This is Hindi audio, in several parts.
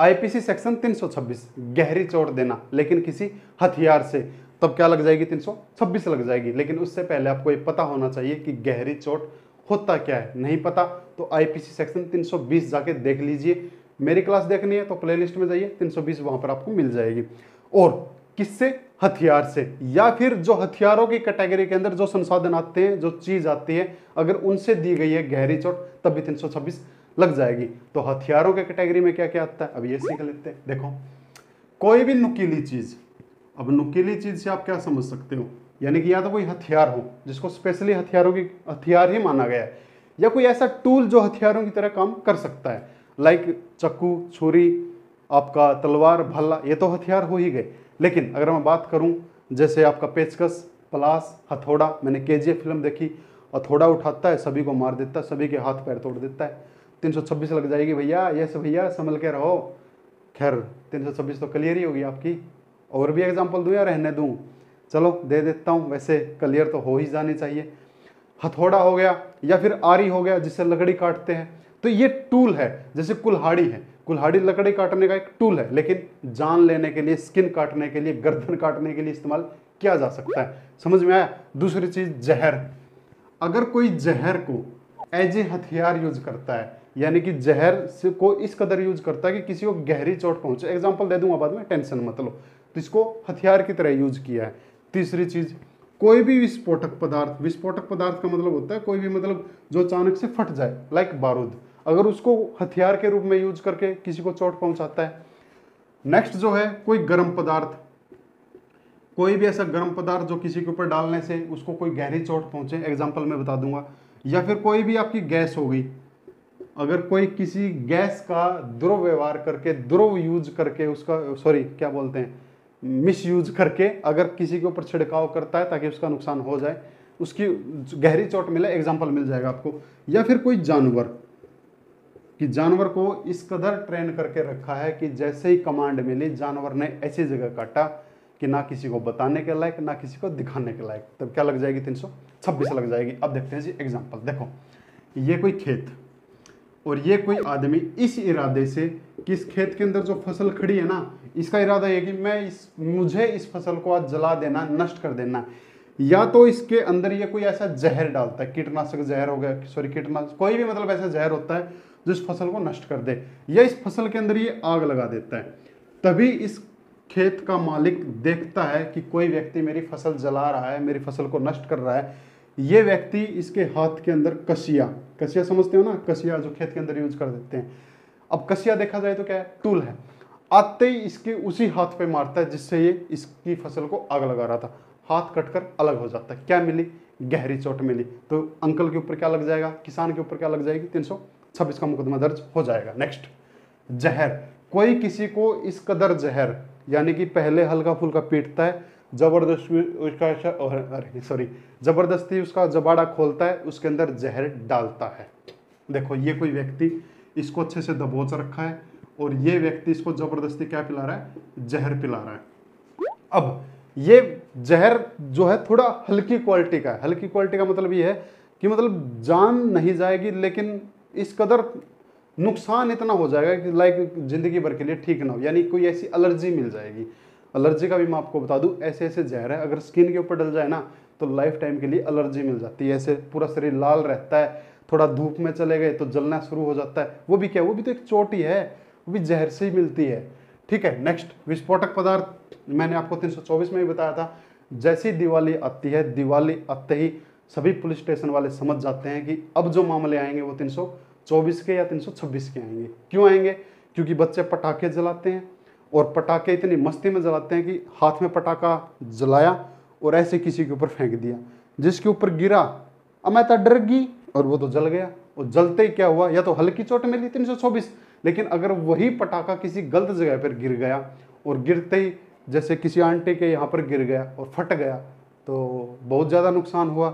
आईपीसी सेक्शन 326 गहरी चोट देना लेकिन किसी हथियार से, तब क्या लग जाएगी 326 लग जाएगी। लेकिन उससे पहले आपको ये पता होना चाहिए कि गहरी चोट होता क्या है। नहीं पता तो आईपीसी सेक्शन 320 जाके देख लीजिए। मेरी क्लास देखनी है तो प्लेलिस्ट में जाइए, 320 वहां पर आपको मिल जाएगी। और किससे? हथियार से, या फिर जो हथियारों की कैटेगरी के अंदर जो संसाधन आते हैं, जो चीज आती है, अगर उनसे दी गई है गहरी चोट तब भी 326 लग जाएगी। तो हथियारों के कैटेगरी में क्या क्या आता है अब ये सीख लेते हैं। देखो, कोई भी नुकीली चीज, अब नुकीली चीज से आप क्या समझ सकते हो, यानी कि या तो कोई हथियार हो जिसको स्पेशली हथियार ही माना गया है, या कोई ऐसा टूल जो हथियारों की तरह काम कर सकता है, लाइक चक्कू, छुरी, आपका तलवार, भल्ला, ये तो हथियार हो ही गए। लेकिन अगर मैं बात करूं जैसे आपका पेचकस, पलास, हथौड़ा, मैंने केजीएफ फिल्म देखी, हथौड़ा उठाता है सभी को मार देता है, सभी के हाथ पैर तोड़ देता है, 326 लग जाएगी भैया। यस भैया, संभल के रहो। खैर 326 तो क्लियर ही होगी आपकी। और भी एग्जाम्पल दूं या रहने दूं? चलो दे देता हूं, वैसे क्लियर तो हो ही जानी चाहिए। हथौड़ा हो गया या फिर आरी हो गया जिससे लकड़ी काटते हैं, तो ये टूल है। जैसे कुल्हाड़ी है, कुल्हाड़ी लकड़ी काटने का एक टूल है, लेकिन जान लेने के लिए, स्किन काटने के लिए, गर्दन काटने के लिए इस्तेमाल किया जा सकता है। समझ में आया? दूसरी चीज जहर, अगर कोई जहर को एज ए हथियार यूज करता है, यानी कि जहर से को इस कदर यूज करता है कि किसी को गहरी चोट पहुंचे, एग्जांपल दे दूंगा बाद में, टेंशन मत लो, तो इसको हथियार की तरह यूज किया है। तीसरी चीज, कोई भी विस्फोटक पदार्थ, विस्फोटक पदार्थ का मतलब होता है कोई भी, मतलब जो अचानक से फट जाए, लाइक बारूद, अगर उसको हथियार के रूप में यूज करके किसी को चोट पहुंचाता है। नेक्स्ट जो है कोई गर्म पदार्थ, कोई भी ऐसा गर्म पदार्थ जो किसी के ऊपर डालने से उसको कोई गहरी चोट पहुंचे, एग्जांपल मैं बता दूंगा। या फिर कोई भी आपकी गैस हो गई, अगर कोई किसी गैस का दुर्व्यवहार करके, द्रव यूज करके, उसका सॉरी क्या बोलते हैं, मिस यूज करके अगर किसी के ऊपर छिड़काव करता है ताकि उसका नुकसान हो जाए, उसकी गहरी चोट मिले, एग्जाम्पल मिल जाएगा आपको। या फिर कोई जानवर, कि जानवर को इस कदर ट्रेन करके रखा है कि जैसे ही कमांड मिली जानवर ने ऐसी जगह काटा कि ना किसी को बताने के लायक ना किसी को दिखाने के लायक, तब क्या लग जाएगी 326 लग जाएगी। अब देखते हैं जी एग्जांपल। देखो, ये कोई खेत और ये कोई आदमी इस इरादे से कि इस खेत के अंदर जो फसल खड़ी है ना, इसका इरादा है कि मुझे इस फसल को आज जला देना, नष्ट कर देना। या तो इसके अंदर ये कोई ऐसा जहर डालता है, कीटनाशक जहर हो गया, सॉरी कीटनाशक, कोई भी मतलब ऐसा जहर होता है जो इस फसल को नष्ट कर दे, या इस फसल के अंदर ये आग लगा देता है। तभी इस खेत का मालिक देखता है कि कोई व्यक्ति मेरी फसल जला रहा है, मेरी फसल को नष्ट कर रहा है। ये व्यक्ति इसके हाथ के अंदर कसिया, कसिया समझते हो ना, कसिया जो खेत के अंदर यूज कर देते हैं। अब कसिया देखा जाए तो क्या है, टूल है। आते ही इसके उसी हाथ पे मारता है जिससे ये इसकी फसल को आग लगा रहा था, हाथ कटकर अलग हो जाता है। क्या मिली? गहरी चोट मिली। तो अंकल के ऊपर क्या लग जाएगा, किसान के ऊपर क्या लग जाएगी, 326 का मुकदमा दर्ज हो जाएगा। नेक्स्ट, जहर, कोई किसी को इस कदर जहर, यानी कि पहले हल्का फुल्का पीटता है, जबरदस्ती उसका जबाड़ा खोलता है, उसके अंदर जहर डालता है। देखो, ये कोई व्यक्ति इसको अच्छे से दबोच रखा है और ये व्यक्ति इसको जबरदस्ती क्या पिला रहा है, जहर पिला रहा है। अब ये जहर जो है थोड़ा हल्की क्वालिटी का है। हल्की क्वालिटी का मतलब ये है कि मतलब जान नहीं जाएगी, लेकिन इस कदर नुकसान इतना हो जाएगा कि लाइक जिंदगी भर के लिए ठीक ना हो, यानी कोई ऐसी एलर्जी मिल जाएगी। एलर्जी का भी मैं आपको बता दूं, ऐसे ऐसे जहर है अगर स्किन के ऊपर डल जाए ना तो लाइफ टाइम के लिए एलर्जी मिल जाती है। ऐसे पूरा शरीर लाल रहता है, थोड़ा धूप में चले गए तो जलना शुरू हो जाता है। वो भी क्या, वो भी तो एक चोट ही है, वो भी जहर से ही मिलती है। ठीक है। नेक्स्ट, विस्फोटक पदार्थ, मैंने आपको 324 में भी बताया था। जैसी दिवाली आती है, दिवाली आते ही सभी पुलिस स्टेशन वाले समझ जाते हैं कि अब जो मामले आएंगे वो 324 के या 326 के आएंगे। क्यों आएंगे? क्योंकि बच्चे पटाखे जलाते हैं और पटाखे इतनी मस्ती में जलाते हैं कि हाथ में पटाखा जलाया और ऐसे किसी के ऊपर फेंक दिया, जिसके ऊपर गिरा, अब मैं तो डर गई और वो तो जल गया। और जलते ही क्या हुआ, या तो हल्की चोट मिली 324, लेकिन अगर वही पटाखा किसी गलत जगह पर गिर गया और गिरते ही जैसे किसी आंटी के यहाँ पर गिर गया और फट गया तो बहुत ज़्यादा नुकसान हुआ,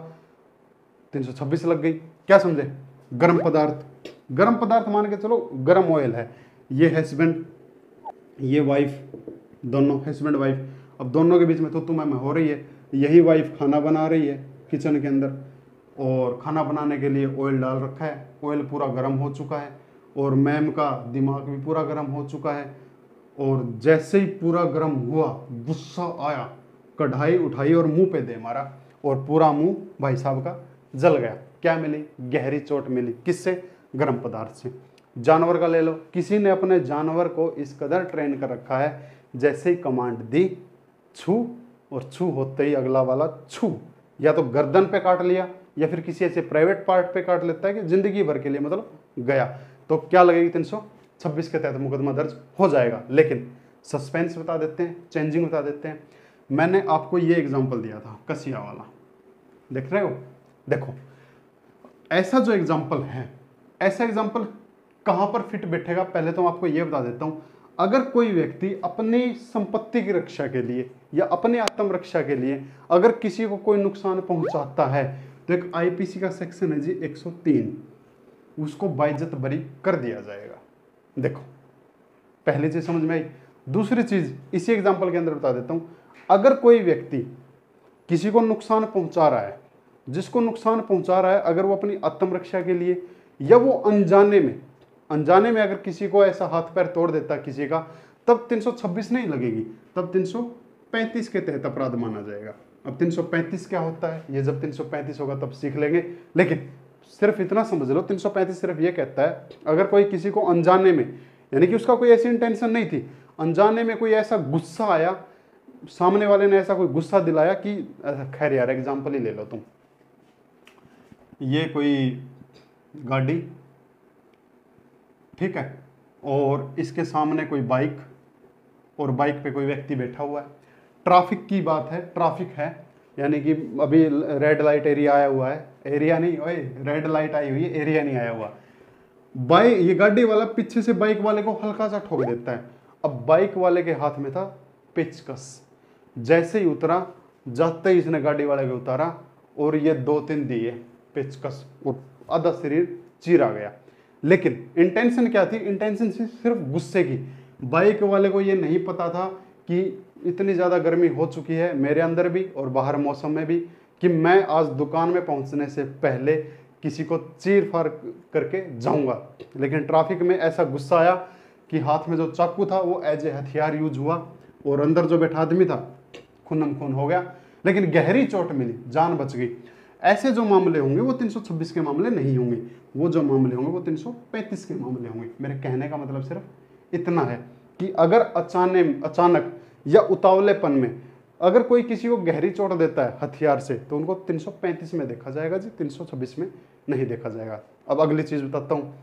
326 लग गई। क्या समझे? गर्म पदार्थ, गर्म पदार्थ मान के चलो गर्म ऑयल है, ये हस्बैंड ये वाइफ, दोनों हस्बैंड वाइफ, अब दोनों के बीच में तो तुम्हें हो रही है। यही वाइफ खाना बना रही है किचन के अंदर और खाना बनाने के लिए ऑयल डाल रखा है, ऑयल पूरा गर्म हो चुका है और मैम का दिमाग भी पूरा गर्म हो चुका है। और जैसे ही पूरा गर्म हुआ, गुस्सा आया, कढ़ाई उठाई और मुंह पे दे मारा, और पूरा मुंह भाई साहब का जल गया। क्या मिली? गहरी चोट मिली। किससे? गर्म पदार्थ से। जानवर का ले लो, किसी ने अपने जानवर को इस कदर ट्रेन कर रखा है, जैसे ही कमांड दी छू, और छू होते ही अगला वाला छू, या तो गर्दन पे काट लिया या फिर किसी ऐसे प्राइवेट पार्ट पे काट लेता है कि जिंदगी भर के लिए मतलब गया। तो क्या लगेगी? 326 के तहत मुकदमा दर्ज हो जाएगा। लेकिन सस्पेंस बता देते हैं, चेंजिंग बता देते हैं। मैंने आपको ये एग्जांपल दिया था कसिया वाला, देख रहे हो? देखो, ऐसा जो एग्जांपल है, ऐसा एग्जांपल कहां पर फिट बैठेगा? पहले तो मैं आपको ये बता देता हूं। अगर कोई व्यक्ति अपनी संपत्ति की रक्षा के लिए या अपने आत्मरक्षा के लिए अगर किसी को कोई नुकसान पहुंचाता है, तो एक आईपीसी का सेक्शन है जी 103, उसको बाइज्जत बरी कर दिया जाएगा। देखो, पहली चीज समझ में आई। दूसरी चीज इसी एग्जांपल के अंदर बता देता हूं। अगर कोई व्यक्ति किसी को नुकसान पहुंचा रहा है, जिसको नुकसान पहुंचा रहा है, अगर वो अपनी आत्मरक्षा के लिए या वो अनजाने में अगर किसी को ऐसा हाथ पैर तोड़ देता है किसी का, तब 326 नहीं लगेगी, तब 335 के तहत अपराध माना जाएगा। अब 335 क्या होता है, ये जब 335 होगा तब सीख लेंगे। लेकिन सिर्फ इतना समझ लो, 335 सिर्फ ये कहता है अगर कोई किसी को अनजाने में, यानी कि उसका कोई ऐसी इंटेंशन नहीं थी, अनजाने में कोई ऐसा गुस्सा आया, सामने वाले ने ऐसा कोई गुस्सा दिलाया कि, खैर यार एग्जाम्पल ही ले लो तुम, ये कोई गाड़ी, ठीक है, और इसके सामने कोई बाइक, और बाइक पे कोई व्यक्ति बैठा हुआ है। ट्रैफिक की बात है, ट्रैफिक है, यानी कि अभी रेड लाइट एरिया आया हुआ है, एरिया नहीं, ओए रेड लाइट आई हुई है, एरिया नहीं आया हुआ। ये गाड़ी वाला पीछे से बाइक वाले को हल्का सा ठोक देता है। अब बाइक वाले के हाथ में था पेचकस, जैसे ही उतरा, जाते ही इसने गाड़ी वाले को उतारा और ये 2-3 दिए पेचकस, और आधा शरीर चीरा गया। लेकिन इंटेंशन क्या थी? इंटेंशन थी सिर्फ गुस्से की। बाइक वाले को ये नहीं पता था कि इतनी ज़्यादा गर्मी हो चुकी है मेरे अंदर भी और बाहर मौसम में भी, कि मैं आज दुकान में पहुंचने से पहले किसी को चीर फाड़ करके जाऊंगा। लेकिन ट्रैफिक में ऐसा गुस्सा आया कि हाथ में जो चाकू था वो एज ए हथियार यूज हुआ, और अंदर जो बैठा आदमी था खूनम खून हो गया, लेकिन गहरी चोट मिली, जान बच गई। ऐसे जो मामले होंगे वो 326 के मामले नहीं होंगे, वो जो मामले होंगे वो 335 के मामले होंगे। मेरे कहने का मतलब सिर्फ इतना है कि अगर अचानक या उतावलेपन में अगर कोई किसी को गहरी चोट देता है हथियार से, तो उनको 335 में देखा जाएगा जी, 326 में नहीं देखा जाएगा। अब अगली चीज बताता हूँ,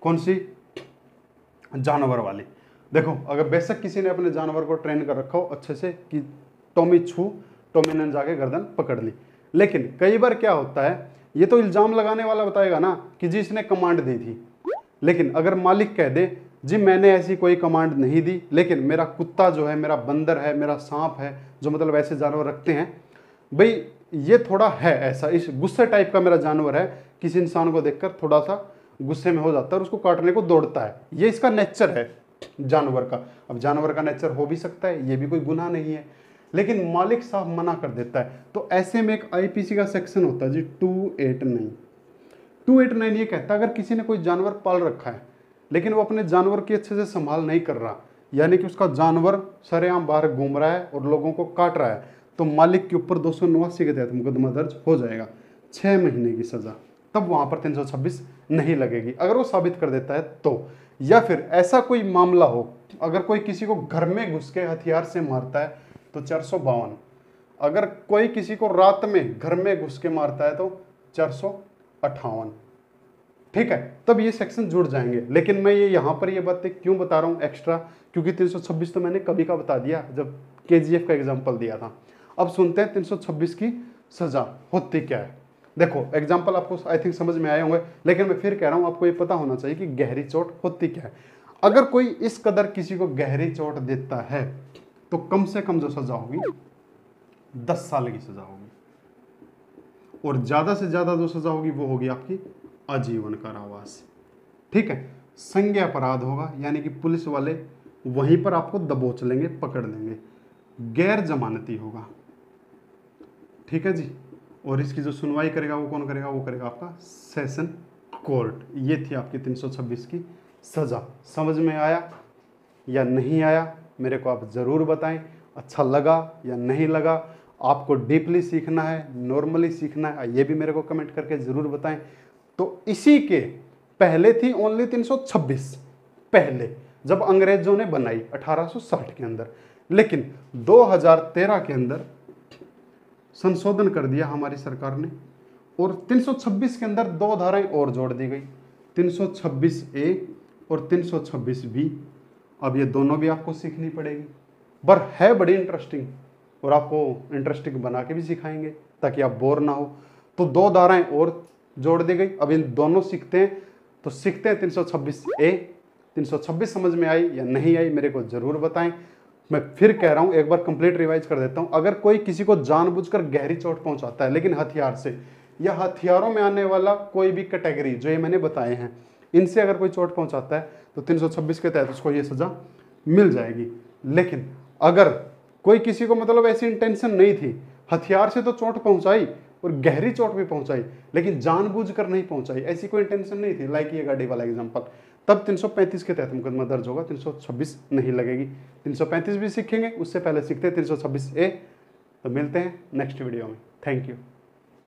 कौन सी? जानवर वाली। देखो, अगर बेशक किसी ने अपने जानवर को ट्रेन कर रखा हो अच्छे से कि टॉमी छू, टॉमी ने जाके गर्दन पकड़ ली, लेकिन कई बार क्या होता है, ये तो इल्जाम लगाने वाला बताएगा ना कि जी इसने कमांड दी थी, लेकिन अगर मालिक कह दे जी मैंने ऐसी कोई कमांड नहीं दी, लेकिन मेरा कुत्ता जो है, मेरा बंदर है, मेरा सांप है, जो मतलब ऐसे जानवर रखते हैं, भाई ये थोड़ा है ऐसा, इस गुस्से टाइप का मेरा जानवर है, किसी इंसान को देखकर थोड़ा सा गुस्से में हो जाता है और उसको काटने को दौड़ता है, ये इसका नेचर है जानवर का। अब जानवर का नेचर हो भी सकता है, ये भी कोई गुनाह नहीं है, लेकिन मालिक साहब मना कर देता है। तो ऐसे में एक आईपीसी का सेक्शन होता है जी 289 ये कहता है अगर किसी ने कोई जानवर पाल रखा है लेकिन वो अपने जानवर की अच्छे से संभाल नहीं कर रहा, यानी कि उसका जानवर सरेआम बाहर घूम रहा है और लोगों को काट रहा है, तो मालिक के ऊपर 289 के तहत मुकदमा दर्ज हो जाएगा, 6 महीने की सजा। तब वहां पर 326 नहीं लगेगी अगर वो साबित कर देता है तो। या फिर ऐसा कोई मामला हो, अगर कोई किसी को घर में घुस के हथियार से मारता है तो 452, अगर कोई किसी को रात में घर में घुस के मारता है तो 458, ठीक है, तब ये सेक्शन जुड़ जाएंगे। लेकिन मैं ये यहाँ पर ये बातें क्यों बता रहा हूँ एक्स्ट्रा, क्योंकि 326 तो मैंने कभी का बता दिया जब केजीएफ का एग्जाम्पल दिया था। अब सुनते हैं 326 की सजा होती क्या है। देखो, एग्जाम्पल आपको आई थिंक समझ में आए होंगे, लेकिन मैं फिर कह रहा हूँ आपको ये पता होना चाहिए कि गहरी चोट होती क्या है। अगर कोई इस कदर किसी को गहरी चोट देता है तो कम से कम जो सजा होगी 10 साल की सजा होगी, और ज्यादा से ज्यादा जो सजा होगी वो होगी आपकी आजीवन कारावास। ठीक है, संज्ञा अपराध होगा, यानी कि पुलिस वाले वहीं पर आपको दबोच लेंगे, पकड़ लेंगे। गैर जमानती होगा, ठीक है जी, और इसकी जो सुनवाई करेगा वो कौन करेगा? वो करेगा आपका सेशन कोर्ट। ये थी आपकी 326 की सजा। समझ में आया या नहीं आया मेरे को आप ज़रूर बताएं। अच्छा लगा या नहीं लगा, आपको डीपली सीखना है, नॉर्मली सीखना है, ये भी मेरे को कमेंट करके ज़रूर बताएं। तो इसी के पहले थी ओनली 326, पहले जब अंग्रेजों ने बनाई 1860 के अंदर, लेकिन 2013 के अंदर संशोधन कर दिया हमारी सरकार ने और 326 के अंदर 2 धाराएं और जोड़ दी गई, 326A और 326B। अब ये दोनों भी आपको सीखनी पड़ेगी, पर है बड़ी इंटरेस्टिंग और आपको इंटरेस्टिंग बना के भी सिखाएंगे ताकि आप बोर ना हो। तो 2 धाराएं और जोड़ दी गई, अब इन दोनों सीखते हैं। तो सीखते हैं 326A। 326 समझ में आई या नहीं आई मेरे को ज़रूर बताएं। मैं फिर कह रहा हूं, एक बार कंप्लीट रिवाइज कर देता हूं। अगर कोई किसी को जानबूझकर गहरी चोट पहुंचाता है लेकिन हथियार से, या हथियारों में आने वाला कोई भी कैटेगरी जो ये मैंने बताए हैं, इनसे अगर कोई चोट पहुंचाता है तो 326 के तहत उसको ये सजा मिल जाएगी। लेकिन अगर कोई किसी को मतलब ऐसी इंटेंशन नहीं थी, हथियार से तो चोट पहुंचाई और गहरी चोट भी पहुंचाई, लेकिन जानबूझकर नहीं पहुंचाई, ऐसी कोई इंटेंशन नहीं थी, लाइक ये गाड़ी वाला एग्जांपल, तब 335 के तहत मुकदमा दर्ज होगा, 326 नहीं लगेगी। 335 भी सीखेंगे, उससे पहले सीखते हैं 326A। तो मिलते हैं नेक्स्ट वीडियो में। Thank you.